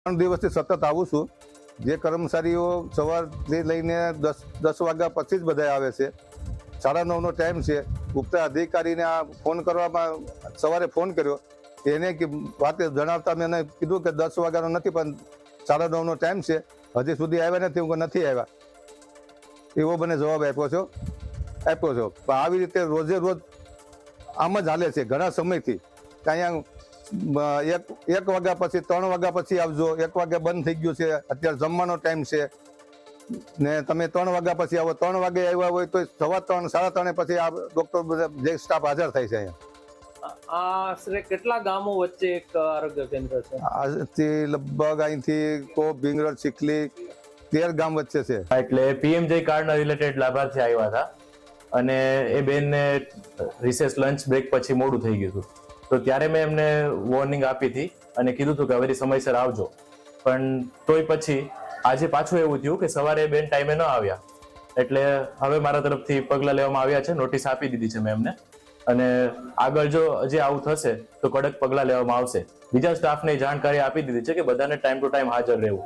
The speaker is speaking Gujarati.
3 દિવસથી સતત આવું છું. જે કર્મચારીઓ સવારથી લઈને 10 વાગ્યા પછી જ બધા આવે છે. 9:30નો ટાઈમ છે. ઉપતા અધિકારીને આ ફોન કરવામાં સવારે ફોન કર્યો, એને વાત જણાવતા મેં એને કીધું કે 10 વાગ્યાનો નથી પણ 9:30નો ટાઈમ છે, હજી સુધી આવ્યા નથી. હું નથી આવ્યા એવો મને જવાબ આપ્યો છો. પણ આવી રીતે રોજે રોજ આમ જ હાલે છે ઘણા સમયથી. અહીંયા 1 વાગ્યા પછી 3 વાગ્યા પછી આવજો, 1 વાગે બંધ થઈ ગયું છે, અત્યારે જમવાનો ટાઈમ છે ને તમે 3 વાગ્યા પછી આવો. 3 વાગે આવ્યા હોય તો 3:15 3:30 પછી આ ડોક્ટર બધા જે સ્ટાફ હાજર થાય છે અહીંયા. આશરે કેટલા ગામો વચ્ચે એક આરોગ્ય કેન્દ્ર છે? આજથી લગભગ અહીંથી કો ભીંગરડ ચીખલી 13 ગામ વચ્ચે છે. એટલે પીએમજે કાર્ડના રિલેટેડ લાભાર્થી આવ્યા હતા અને એ બેનને રિસેસ લંચ બ્રેક પછી મોડું થઈ ગયું હતું. તો ત્યારે મેં એમને વોર્નિંગ આપી હતી અને કીધું હતું કે હવે સમયસર આવજો. પણ તોય પછી આજે પાછું એવું થયું કે સવારે બેન ટાઈમે ન આવ્યા. એટલે હવે મારા તરફથી પગલાં લેવામાં આવ્યા છે, નોટિસ આપી દીધી છે મેં એમને. અને આગળ જો હજી આવું થશે તો કડક પગલાં લેવામાં આવશે. બીજા સ્ટાફને જાણકારી આપી દીધી છે કે બધાને ટાઈમ ટુ ટાઈમ હાજર રહેવું.